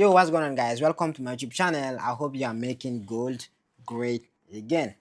Yo, what's going on, guys? Welcome to my YouTube channel. I hope you are making gold great again.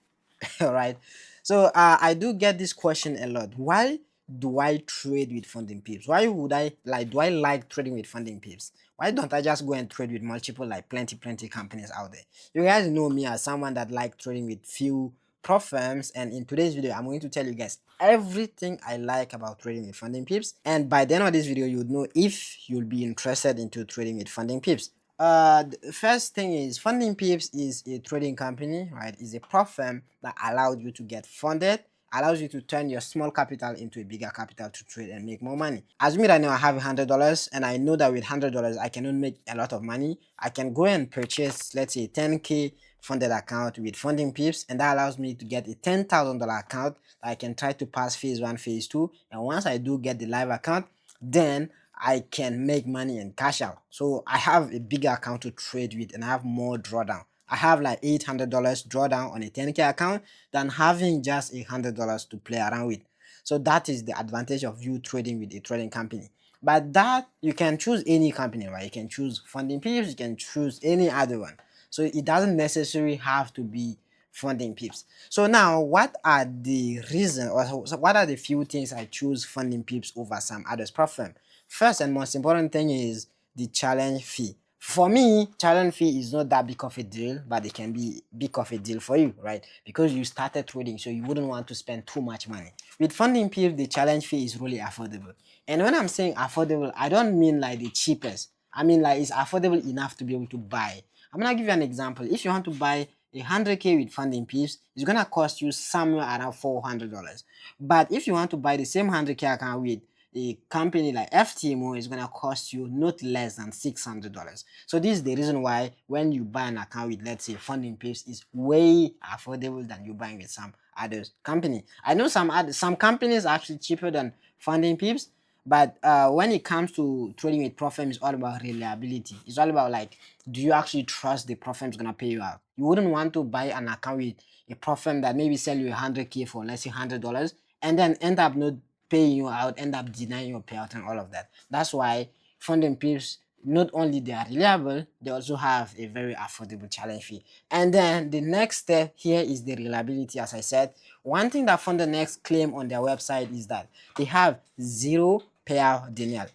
All right. So I do get this question a lot. Why do I trade with FundingPips? Why would I like? Do I like trading with FundingPips? Why don't I just go and trade with multiple, like plenty companies out there? You guys know me as someone that like trading with few prop firms, and in today's video I'm going to tell you guys everything I like about trading with FundingPips, and by the end of this video you would know if you'll be interested into trading with FundingPips. The first thing is FundingPips is a trading company, right? It's a prop firm that allows you to get funded, allows you to turn your small capital into a bigger capital to trade and make more money. Assuming right now I have $100 and I know that with $100 I cannot make a lot of money, I can go and purchase, let's say, 10K funded account with FundingPips, and that allows me to get a $10,000 account that I can try to pass phase 1, phase 2, and once I do get the live account, then I can make money and cash out. So I have a bigger account to trade with and I have more drawdown. I have like $800 drawdown on a 10K account than having just $100 to play around with. So that is the advantage of you trading with a trading company. But that you can choose any company, right? You can choose FundingPips, you can choose any other one. So it doesn't necessarily have to be FundingPips. So now, what are the reasons, or so what are the few things I choose FundingPips over some others platform? First and most important thing is the challenge fee. For me, challenge fee is not that big of a deal, but it can be big of a deal for you, right? Because you started trading, so you wouldn't want to spend too much money. With FundingPips, the challenge fee is really affordable. And when I'm saying affordable, I don't mean like the cheapest. I mean like it's affordable enough to be able to buy. I'm gonna give you an example. If you want to buy 100K with FundingPips, it's gonna cost you somewhere around $400. But if you want to buy the same 100K account with a company like FTMO, is gonna cost you not less than $600. So this is the reason why when you buy an account with, let's say, FundingPips, is way affordable than you buying with some other company. I know some companies are actually cheaper than FundingPips, but when it comes to trading with prop firm, it's all about reliability. It's all about like, do you actually trust the prop firm is gonna pay you out? You wouldn't want to buy an account with a prop firm that maybe sell you 100K for, let's say, $100, and then end up not paying you out, end up denying your payout and all of that. That's why FundingPips, not only they are reliable, they also have a very affordable challenge fee. And then the next step here is the reliability. As I said, one thing that FundingNext claim on their website is that they have zero payout denial.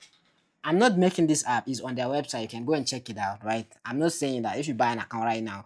I'm not making this up, it's on their website. You can go and check it out, right? I'm not saying that if you buy an account right now,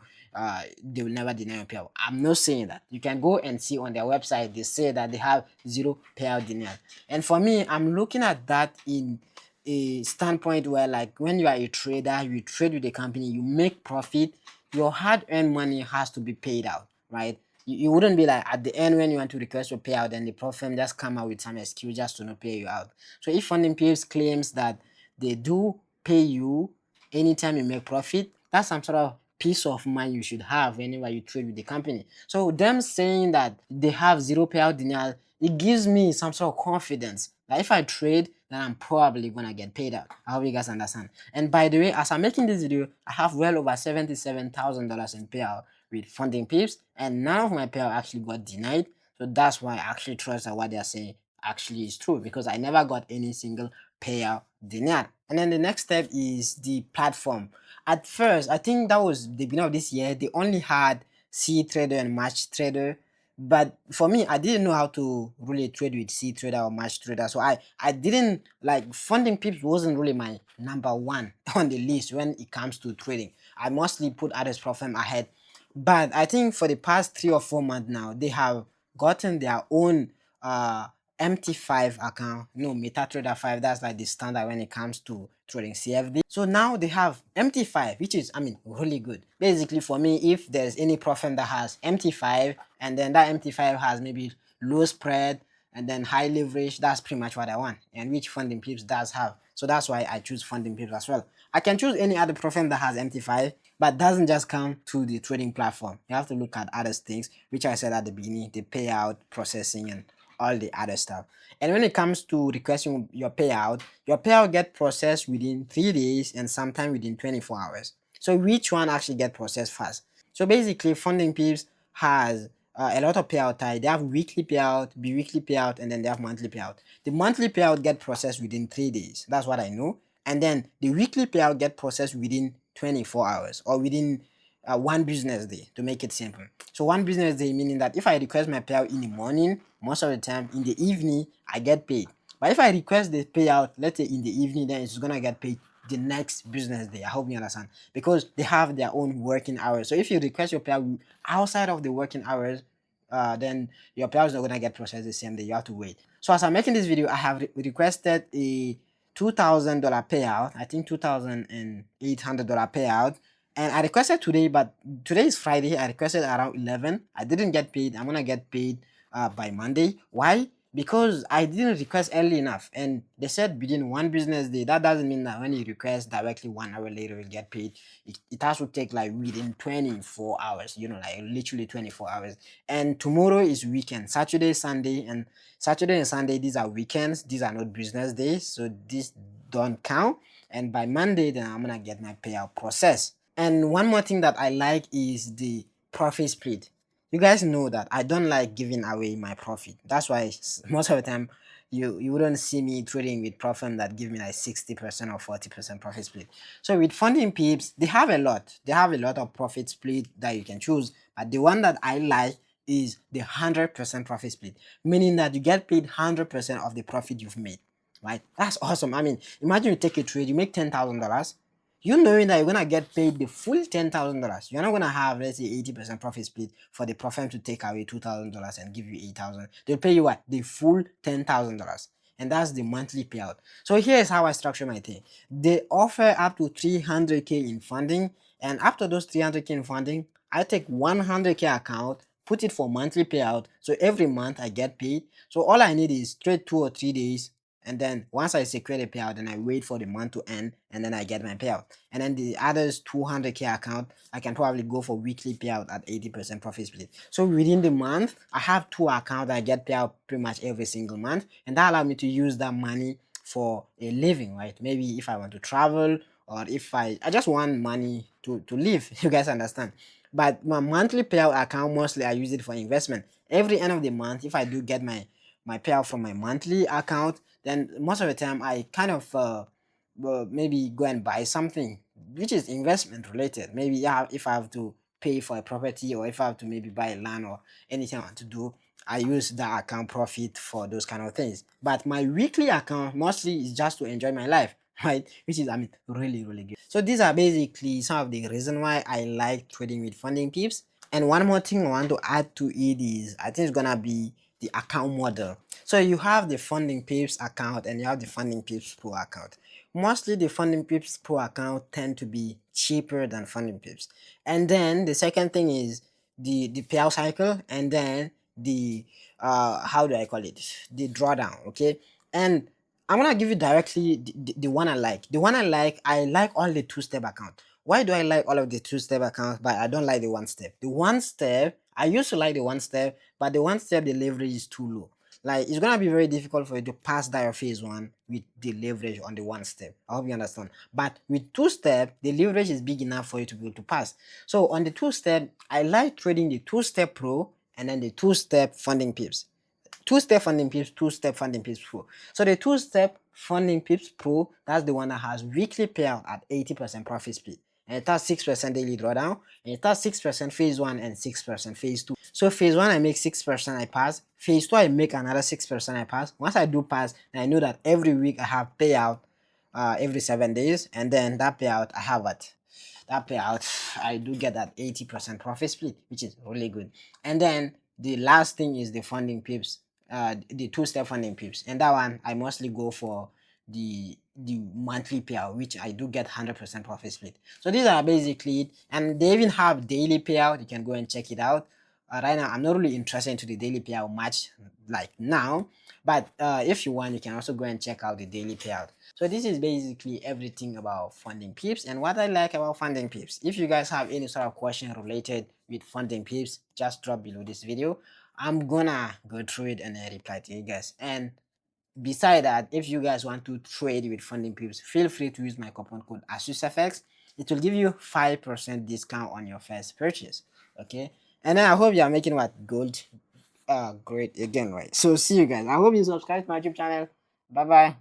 they will never deny your payout. I'm not saying that. You can go and see on their website, they say that they have zero payout denial. And for me, I'm looking at that in a standpoint where, like, when you are a trader, you trade with a company, you make profit, your hard-earned money has to be paid out, right? You wouldn't be like at the end when you want to request your payout and the prop firm just come out with some excuse just to not pay you out. So if FundingPips claims that they do pay you anytime you make profit, that's some sort of peace of mind you should have whenever you trade with the company. So them saying that they have zero payout denial, it gives me some sort of confidence that if I trade, then I'm probably gonna get paid out. I hope you guys understand. And by the way, as I'm making this video, I have well over $77,000 in payout with FundingPips, and none of my payout actually got denied. So that's why I actually trust that what they're saying actually is true, because I never got any single payout denial. And then the next step is the platform. At first, I think that was the beginning of this year, they only had C Trader and Match Trader. But for me, I didn't know how to really trade with C Trader or Match Trader. So I didn't like, FundingPips wasn't really my number one on the list when it comes to trading. I mostly put others prop firm ahead. But I think for the past 3 or 4 months now, they have gotten their own MT5 account, no, MetaTrader 5, that's like the standard when it comes to trading CFD. So now they have MT5, which is, I mean, really good. Basically for me, if there's any prop firm that has MT5 and then that MT5 has maybe low spread and then high leverage, that's pretty much what I want, and which FundingPips does have. So that's why I choose FundingPips as well. I can choose any other prop firm that has MT5, but doesn't just come to the trading platform. You have to look at other things, which I said at the beginning, the payout, processing, and all the other stuff. And when it comes to requesting your payout get processed within 3 days and sometimes within 24 hours. So which one actually get processed fast? So basically, FundingPips has a lot of payout type. They have weekly payout, bi-weekly payout, and then they have monthly payout. The monthly payout get processed within 3 days. That's what I know. And then the weekly payout get processed within 24 hours, or within one business day, to make it simple. So one business day meaning that if I request my payout in the morning, most of the time in the evening I get paid. But if I request the payout, let's say in the evening, then it's gonna get paid the next business day. I hope you understand, because they have their own working hours. So if you request your payout outside of the working hours, then your payout is not gonna get processed the same day. You have to wait. So as I'm making this video, I have requested a $2,000 payout. I think $2,800 payout, and I requested today, but today is Friday. I requested around 11. I didn't get paid. I'm gonna get paid by Monday. Why? Because I didn't request early enough, and they said within one business day. That doesn't mean that when you request directly 1 hour later you'll get paid. It has to take like within 24 hours, like literally 24 hours. And tomorrow is weekend, Saturday and Sunday, these are weekends, these are not business days, so these don't count. And by Monday, then I'm gonna get my payout process. And one more thing that I like is the profit split. You guys know that I don't like giving away my profit. That's why most of the time you wouldn't see me trading with profit that give me like 60% or 40% profit split. So with funding pips, they have a lot. They have a lot of profit split that you can choose. But the one that I like is the 100% profit split, meaning that you get paid 100% of the profit you've made. Right? That's awesome. I mean, imagine you take a trade, you make $10,000, you knowing that you're gonna get paid the full $10,000. You're not gonna have, let's say, 80% profit split for the profit to take away $2,000 and give you 8,000. They'll pay you what? The full $10,000, and that's the monthly payout. So here's how I structure my thing. They offer up to 300K in funding, and after those 300K in funding, I take 100K account, put it for monthly payout. So every month I get paid. So all I need is straight 2 or 3 days, and then once I secure the payout, then I wait for the month to end, and then I get my payout. And then the others 200K account, I can probably go for weekly payout at 80% profit split. So within the month, I have two accounts that I get payout pretty much every single month, and that allows me to use that money for a living, right? Maybe if I want to travel, or if I just want money to live. You guys understand? But my monthly payout account, mostly I use it for investment. Every end of the month, if I do get my payout from my monthly account, then most of the time I kind of maybe go and buy something which is investment related. Maybe, yeah, if I have to pay for a property, or if I have to maybe buy a land or anything I want to do, I use that account profit for those kind of things. But my weekly account mostly is just to enjoy my life, right? Which is, I mean, really, really good. So these are basically some of the reason why I like trading with funding pips. And one more thing I want to add to it is, I think it's gonna be the account model. So you have the funding pips account and you have the funding pips pro account. Mostly the funding pips pro account tend to be cheaper than funding pips. And then the second thing is the payout cycle, and then the how do I call it, the drawdown. Okay, and I'm gonna give you directly the one I like. The one I like all the two-step account. Why do I like all of the two-step accounts, but I don't like the one step? The one step, I used to like the one step, but the one step, the leverage is too low. Like, it's gonna be very difficult for you to pass that your phase one with the leverage on the one step. I hope you understand. But with two step, the leverage is big enough for you to be able to pass. So on the two step, I like trading the two-step pro and then the two-step funding pips. Two-step funding pips, two-step funding pips pro. So the two-step funding pips pro, that's the one that has weekly payout at 80% profit split. And it has 6% daily drawdown, and it has 6% phase one and 6% phase two. So phase one, I make 6%, I pass. Phase two, I make another 6%, I pass. Once I do pass, I know that every week I have payout every 7 days, and then that payout I have at that payout, I do get that 80% profit split, which is really good. And then the last thing is the funding pips, the two-step funding pips, and that one I mostly go for the monthly payout, which I do get 100% profit split. So these are basically it, and they even have daily payout. You can go and check it out. Right now I'm not really interested into the daily payout much like now, but if you want, you can also go and check out the daily payout. So this is basically everything about funding pips and what I like about funding pips. If you guys have any sort of question related with funding pips, just drop below this video. I'm gonna go through it and reply to you guys. And beside that, if you guys want to trade with funding pips, feel free to use my coupon code ASUSFX. It will give you 5% discount on your first purchase. Okay, and then I hope you are making what gold great again, right? So see you guys. I hope you subscribe to my YouTube channel. Bye bye.